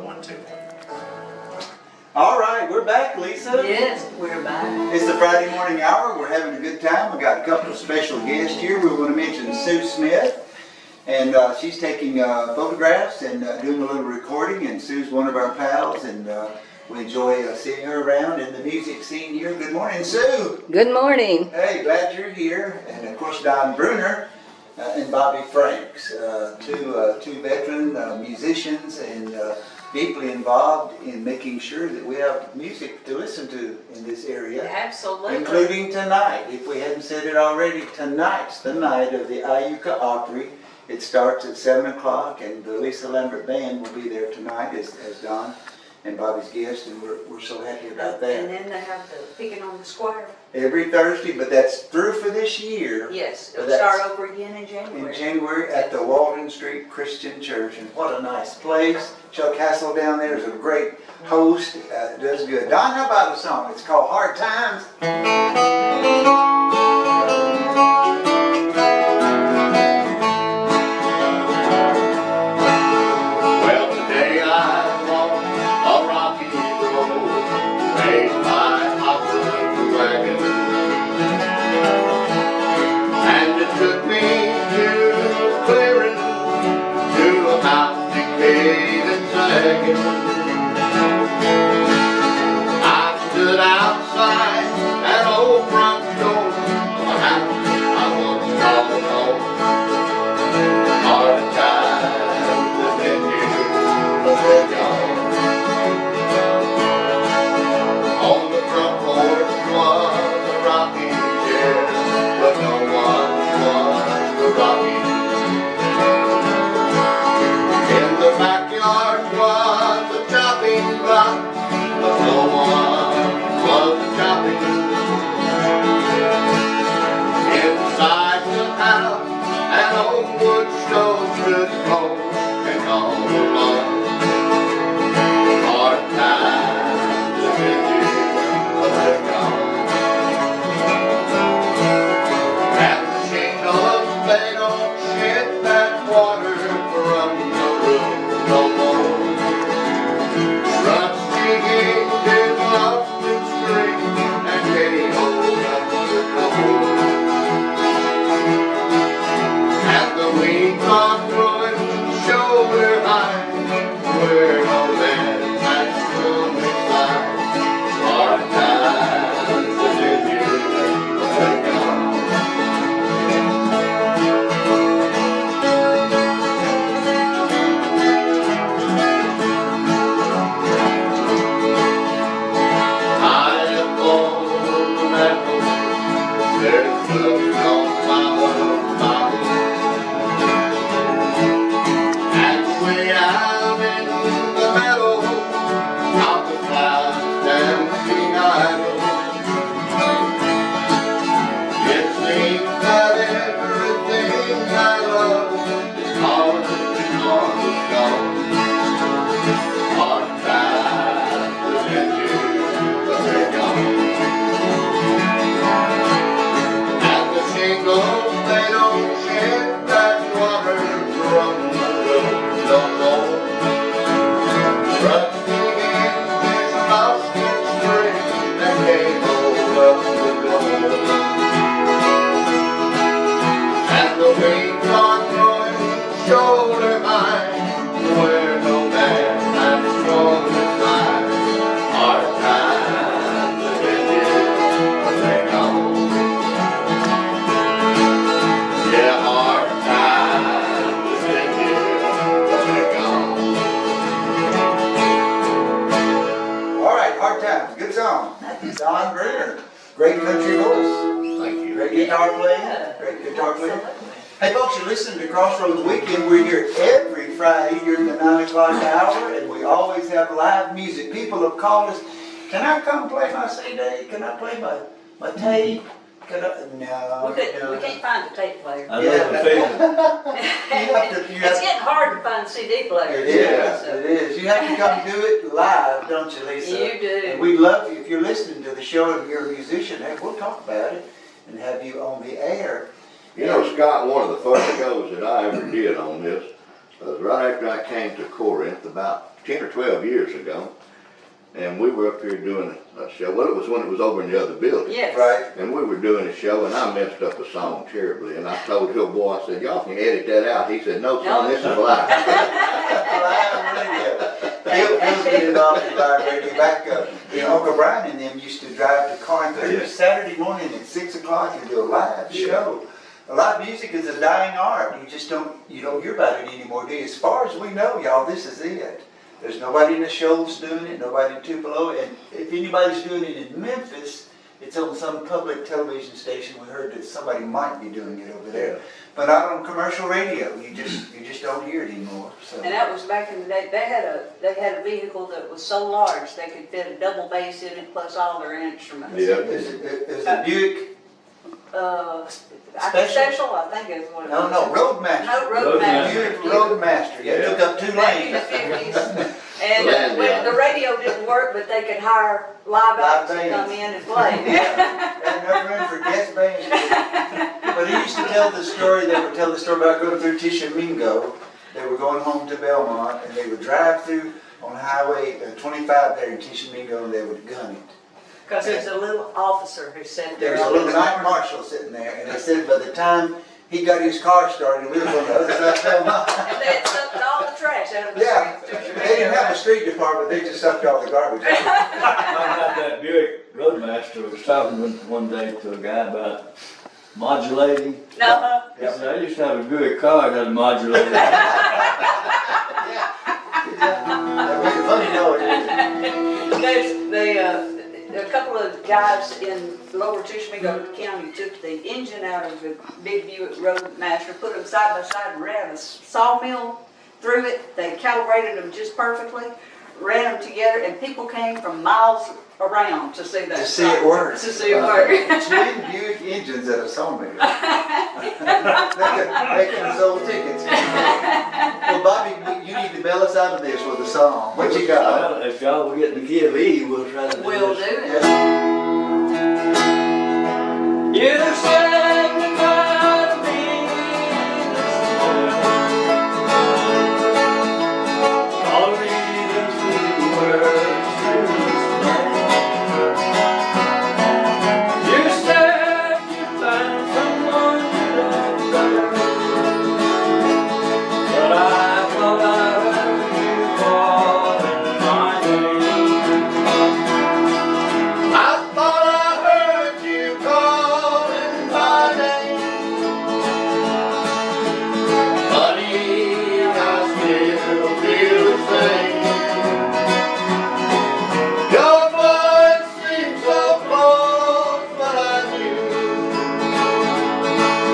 1, 2. All right, we're back, Lisa. Yes, we're back. It's the Friday morning hour. We're having a good time. We got a couple of special guests here. We want to mention Sue Smith, and she's taking photographs and doing a little recording. And Sue's one of our pals, and we enjoy seeing her around in the music scene here. Good morning, Sue. Good morning. Hey, glad you're here. And of course, Don Bruner and Bobby Franks, two veteran musicians and deeply involved in making sure that we have music to listen to in this area. Absolutely. Including tonight. If we hadn't said it already, tonight's the night of the Iuka Opry. It starts at 7 o'clock, and the Lisa Lambert Band will be there tonight as Don and Bobby's guest, and we're so happy about that. And then they have the Picking on the Squire. Every Thursday, but that's through for this year. Yes, it'll But that's start over again in January. in January at the Walden Street Christian Church, and what a nice place. Chuck Hassel down there is a great host, does good. Don, how about a song? It's called Hard Times. Well, today I walked a rocky road, made by opera wagon, and it took me to a clearing, to a house decayed and sagging. I stood outside an old front door of a house I once called home. Hard times have been here, but they're gone. On the front porch was a rocking chair, but no one was the rocking. In the backyard was a chopping block, but no one was chopping. Inside the house, an old wood stove stood cold and all alone. Hard times have been here, but they're gone. And the shingles, they don't shed that water from the roof no more. Rusty hinges lost in spring and they hold up the door. And the weeds are growing shoulder high, where no man has come beside. Hard times have been here, but they're gone. High up on the mantle, there's looking on my own body. And way out in the meadow, of the clouds dancing idle, it seems that everything I love is hard gone. Hard times have been here, but they're gone. And the shingles, they don't shed that water from the roof no more. Rusty hinges lost in spring and they hold up the door. And the weeds are growing shoulder high, where no man has strong beside. Hard times have been here, but they're gone. Yeah, hard times have been here, but they're gone. All right, Hard Times, good song. Don Bruner, great country voice, Thank you. great guitar player, great guitar player. Hey folks, you're listening to Crossroads Weekend. We're here every Friday during the 9 o'clock hour, and we always have live music. People have called us, can I come play my CD? Can I play my tape? Can I? No, We can't find a tape player. I love the feeling. It's getting hard to find CD players. It is, it is. You have to come do it live, don't you, Lisa? You do. And we'd love you, if you're listening to the show and you're a musician, hey, we'll talk about it and have you on the air. You know, Scott, one of the first shows that I ever did on this was right after I came to Corinth about 10 or 12 years ago. And we were up here doing a show. Well, it was when it was over in the other building. Yes. Right. And we were doing a show, and I messed up a song terribly. And I told your boy, I said, y'all can edit that out. He said, no, son, this is live. Live radio. Phil's been involved in live radio back up. Uncle Brian and them used to drive to Corinth every Saturday morning at 6 o'clock and do a live show. Live music is a dying art. You don't hear about it anymore, do you? As far as we know, y'all, this is it. There's nobody in the Shoals doing it, nobody in Tupelo, and if anybody's doing it in Memphis, it's on some public television station. We heard that somebody might be doing it over there, but not on commercial radio. You just don't hear it anymore. So. And that was back in the day. They had a vehicle that was so large they could fit a double bass in it plus all their instruments. Yeah. Is it a Buick? Special, I think is what it was. No, Roadmaster. No, Roadmaster. Buick Roadmaster. Yeah, took up 2 Back in the lanes. 50s. And when the radio didn't work, but they could hire live acts to come in and play. And no room for guest bands. But he used to tell the story, they would tell the story about going through Tishomingo. They were going home to Belmont, and they would drive through on Highway 25 there in Tishomingo, and they would gun it. Because there's a little officer who sat there. There was a little night marshal sitting there, and they said by the time he got his car started, we was on the other side of Belmont. And they had sucked all the trash out of the Yeah, streets. they didn't have a street department, they just sucked all the garbage out. I got that Buick Roadmaster. I was talking one day to a guy about modulating. No. He said, I used to have a Buick car that modulated. That was a funny noise. There's a couple of guys in Lower Tishomingo County took the engine out of the big Buick Roadmaster, put them side by side and ran a sawmill through it. They calibrated them just perfectly, ran them together, and people came from miles around to see that. To see it work. To see it work. Twin Buick engines at a sawmill. They could have sold tickets. Well, Bobby, you need to bail us out of this with a song. What you got? Well, if y'all will get to give E, we'll try to do We'll do this. it. You said goodbye to me this morning. All these sweet words to explain. You said you found someone you loved better, but I thought I heard you calling my name. I thought I heard you calling my name. Honey, I still feel the same. Your voice seems so close, but I knew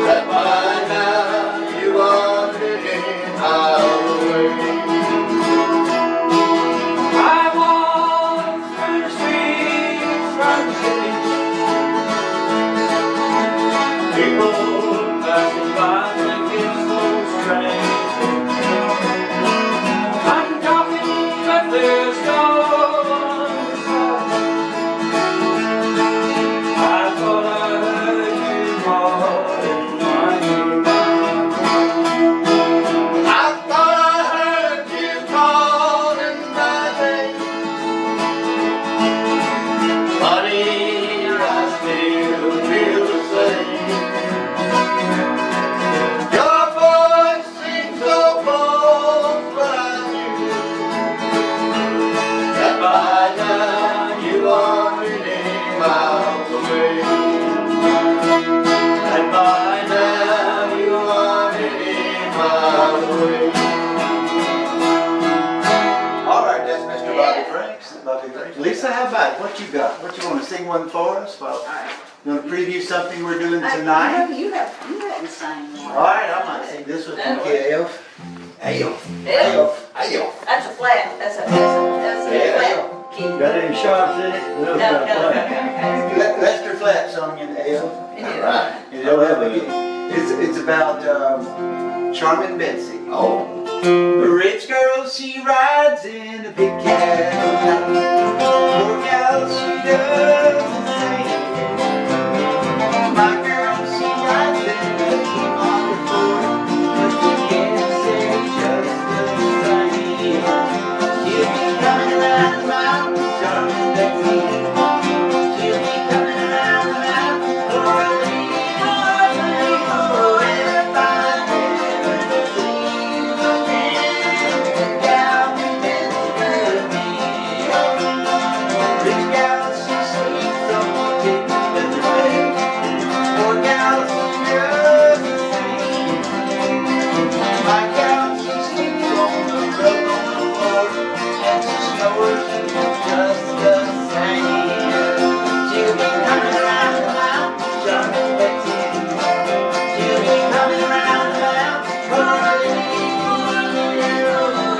that by now you are many miles away. I walk through the streets from the city. People passing by think it's so strange. I'm talking, but there's no one beside. I thought I heard you calling my name. I thought I heard you calling my name. Honey, I still feel the same. Your voice seems so close, but I knew that by now you are many miles away. And by now you are many miles away. All right, that's Mr. Bobby Franks. Bobby Franks. Lisa, how about it? What you got? What you want to sing one for us? Well, you want to preview something we're doing tonight? You haven't sang one. All right, I might sing this one. Okay, Elf. Elf. Elf. Elf. That's a flat. That's a flat key. Got any sharps in it? No. Lester Flatt song in Elf. All right. You know, it's about Charmin Betsy. Oh. A rich girl, she rides in a big Cadillac. Poor gal, she does the same. My girl, she rides in a T-Model Ford, but she can't say just the same. She'll around the mountain, Charming Betsy. She'll be coming around the mountain, oh, if I never see you again, gal can never be. Rich gal, she sleeps on the table in the bed. Poor gal, she just the same. My gal, she sleeps on the rug on the floor, and she snores just the same. She'll be coming around the mountain, Charming Betsy. She'll be coming around the mountain, oh,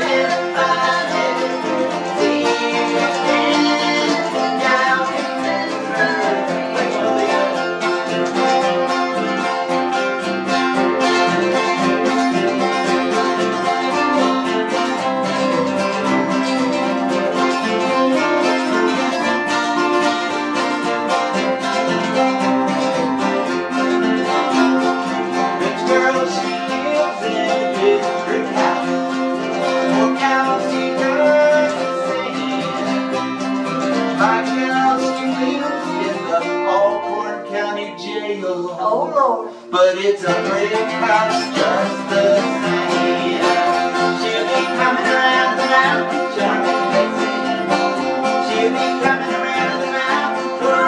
if I never see you again, gal can never be. Rich girl, she lives in a big brick house. Poor gal, she does the same. My gal, she lives in the Alcorn County Jail. Oh, Lord. But it's a brick house just the same. She'll be coming around the mountain, Charming Betsy. She'll be coming around the mountain, oh,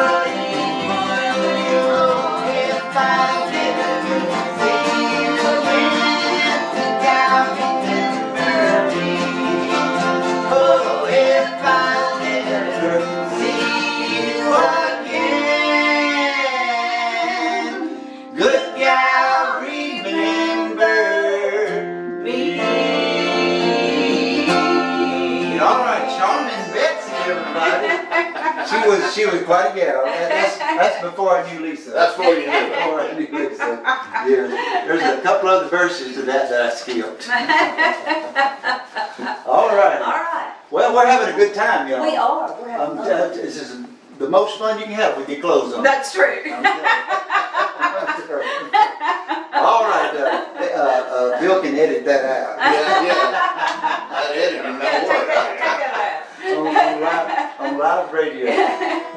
if I never see you again, gal can never be. Oh, if I never see you again, good gal, remember me. All right, Charming Betsy, everybody. She was quite a gal. That's before I knew Lisa. That's before you knew it. Before I knew Lisa. Yeah, there's a couple other verses to that I skipped. All right. All right. Well, we're having a good time, y'all. We are. We're having fun. This is the most fun you can have with your clothes on. That's true. All right, Bill can edit that out. Yeah. That editing Yeah, don't work. take that On live radio.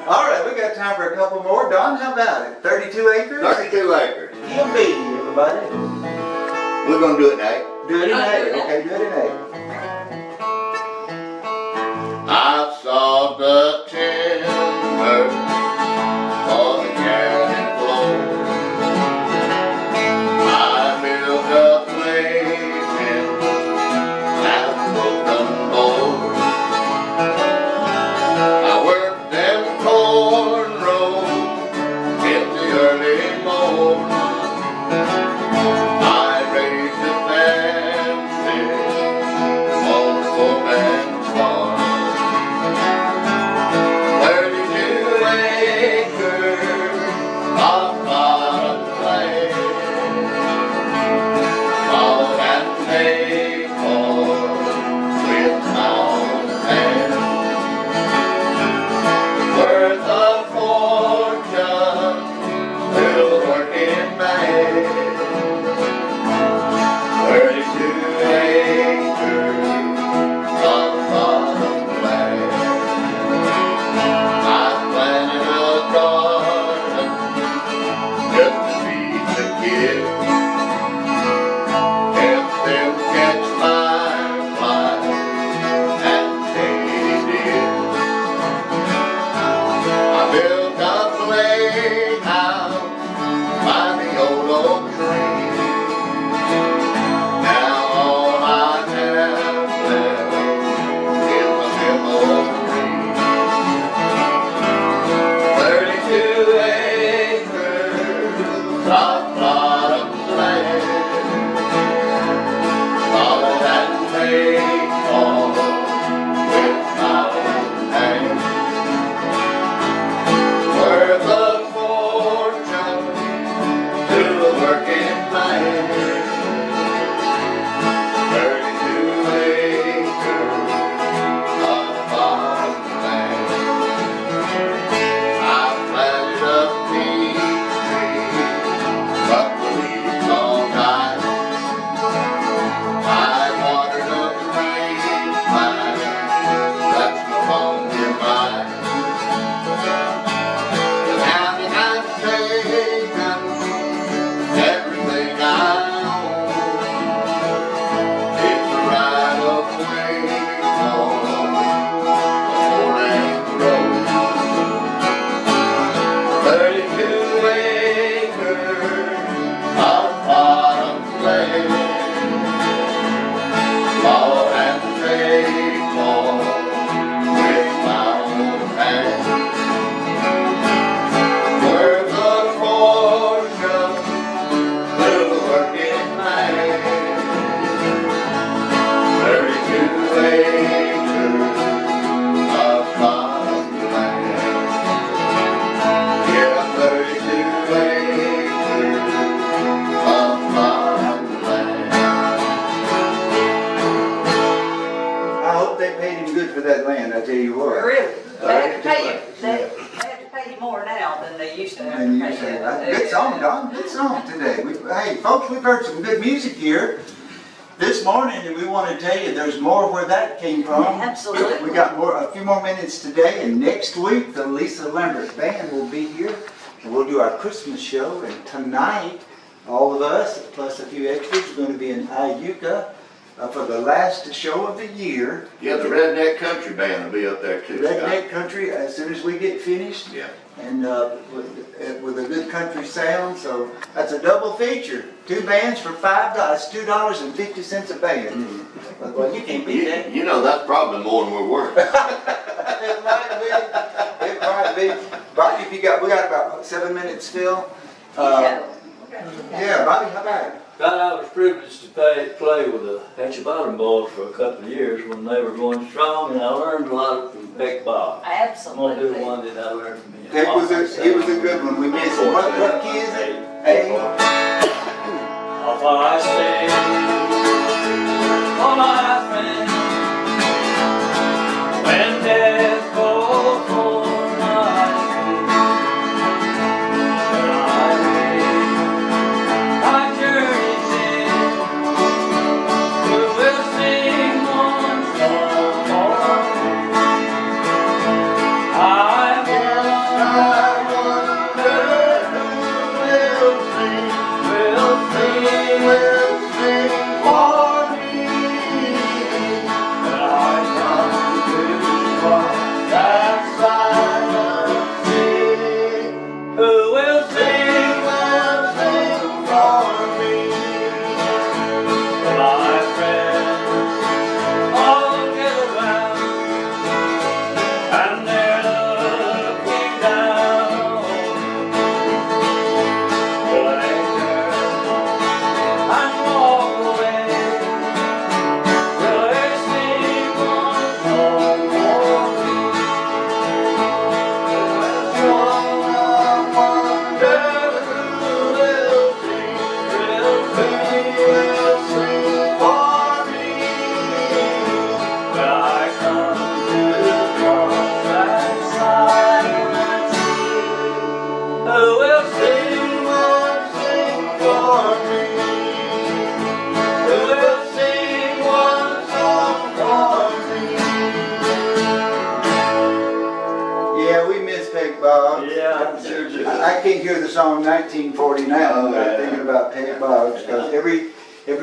All right, we got time for a couple more. Don, how about it? 32 acres? 32 acres. He'll be, everybody. We're gonna do it now. Do it in Oh, A. do it. Okay, do it in A. I saw the timber for the cabin floor. I built a playpen out of broken boards. I worked them corn rows till the early morning. I raised the family band, I tell you what. Really? They have to pay you, Yeah. they have to pay you more now than they used to have And to you pay say, you. good song, Don, good song today. Hey, folks, we've heard some good music here this morning, and we want to tell you there's more where that came from. Absolutely. We got a few more minutes today, and next week the Lisa Lambert Band will be here, and we'll do our Christmas show. And tonight, all of us, plus a few extras, are going to be in Iuka for the last show of the year. Yeah, the Redneck Country Band will be up there too, Scott. Redneck Country, as soon as we get finished. Yeah. And with a good country sound, so that's a double feature. Two bands for $5. It's $2.50 a band. Well, you can't beat that. You know, that's probably more than we're worth. It might be. It might be. Bobby, we got about 7 minutes still. Yeah, Bobby, how about it? God, I was privileged to play with the Hatchet Bottom Boys for a couple of years when they were going strong, and I learned a lot from Peck Bob. I'm gonna do Absolutely. one that I learned from him. It was a good one. We missed it. What key is it? A. Off I sing, oh my friend, when death calls for my skin, and I read my journey's end, who will sing one song for me? I wonder who will sing for me. And I come to cross that silent sea. Who will sing for me? My friends all get around, and they're looking down. Will they turn and walk away? Will they sing one song for me? I wonder who will sing for me when I come to cross that silent sea. Who will sing for me? Who will sing one song for me? Yeah, we miss Peg Bob. Yeah, I sure do. I can't hear the song 1949 without thinking about Peg Boggs, because every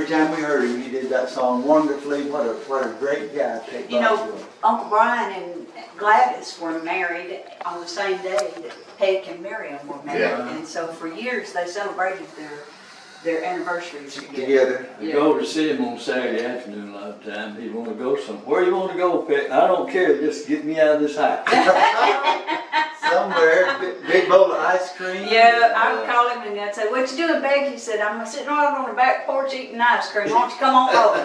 time we heard him, he did that song wonderfully. What a great guy Peg You Boggs know, was. Uncle Brian and Gladys were married on the same day that Peg and Miriam were married. Yeah. And so for years, they celebrated their anniversaries together. Together. I go to see him on Saturday afternoon a lot of time. He'd want to go somewhere. Where you want to go, Pet? I don't care. Just get me out of this house. Somewhere, big bowl of ice cream. Yeah, I would call him and I'd say, "What you doing, Peg?" He said, "I'm sitting right on the back porch eating ice cream. Why don't you come on over?"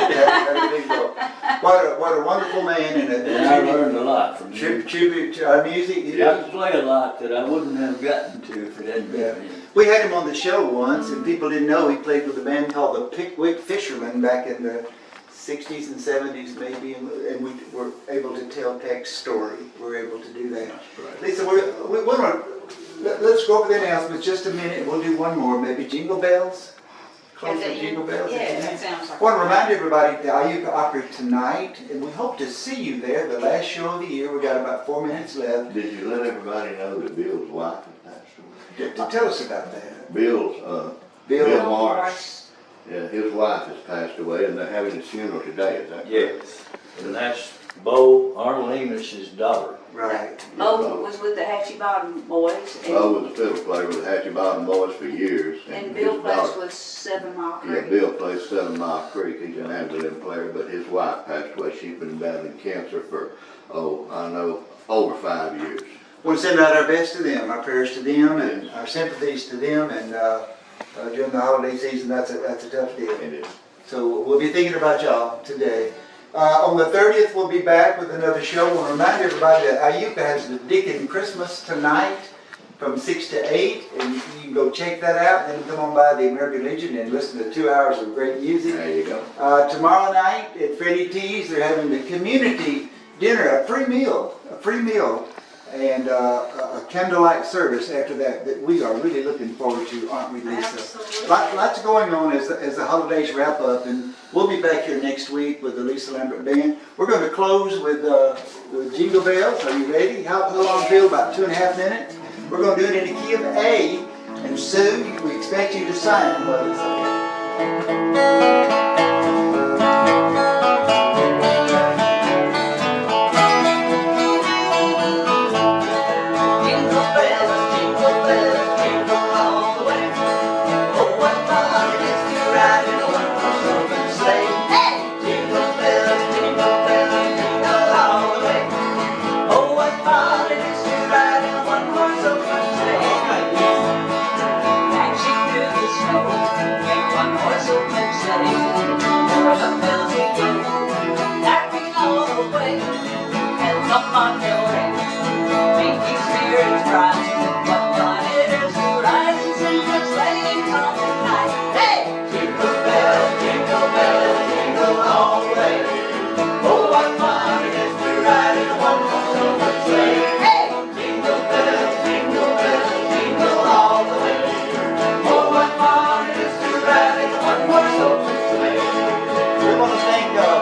Yeah, big bowl. What a wonderful man, and And I a learned a lot from him. tribute to our music. He got to play a lot that I wouldn't have gotten to if it hadn't been for him. We had him on the show once, and people didn't know he played with a band called the Pickwick Fishermen back in the 60s and 70s maybe, and we were able to tell Peck's story. We were able to do that. Right. Lisa, let's go over the announcements just a minute. We'll do one more, maybe Jingle Bells. Close with Jingle Bells. Yeah, that sounds like. I want to remind everybody the Iuka Opera tonight, and we hope to see you there. The last show of the year. We got about 4 minutes left. Did you let everybody know that Bill's wife has passed away? Tell us about that. Bill Bill Morris. Yeah, his wife has passed away, and they're having his funeral today, is that correct? Yes. And that's Bo Arnold English's daughter. Right. Bo was with the Hatchet Bottom Boys. Bo was a fiddle player with the Hatchet Bottom Boys for years. And his Bill plays daughter- with 7 Mile Yeah, Creek. Bill plays 7 Mile Creek. He's an Abilene player, but his wife passed away. She's been battling cancer for, I know, over 5 years. We want to send out our best to them, our prayers to them, and our sympathies to them. And during the holiday season, that's a tough deal. It is. So we'll be thinking about y'all today. On the 30th, we'll be back with another show. We'll remind everybody that Iuka has the Deacon Christmas tonight from 6 to 8, and you can go check that out. And then come on by the American Legion and listen to 2 hours of great music. There you go. Tomorrow night at Freddie T's, they're having the community dinner, a free meal, and a candlelight service after that we are really looking forward to, aren't we, Lisa? Absolutely. Lots going on as the holidays wrap up, and we'll be back here next week with the Lisa Lambert Band. We're going to close with Jingle Bells. Are you ready? How long, Bill? About 2.5 minutes? We're going to do it in the key of A, and Sue, we expect you to sign what it's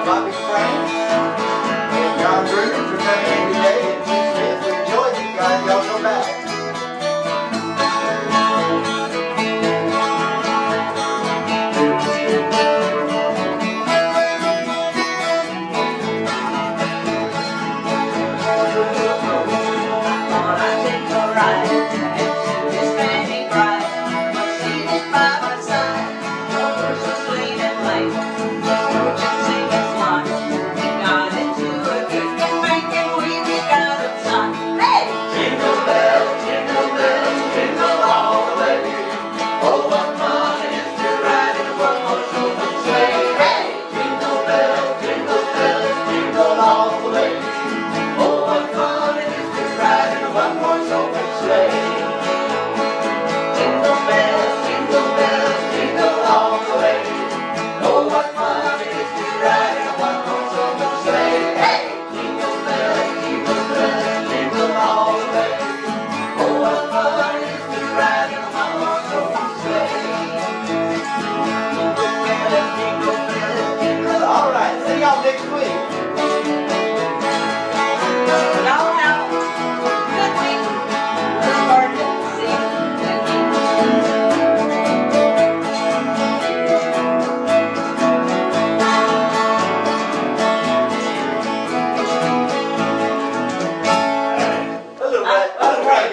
Bobby Franks Don Bruner for coming in today, and Lisa Smith. We enjoyed you guys. Y'all go back. All right, see y'all next week.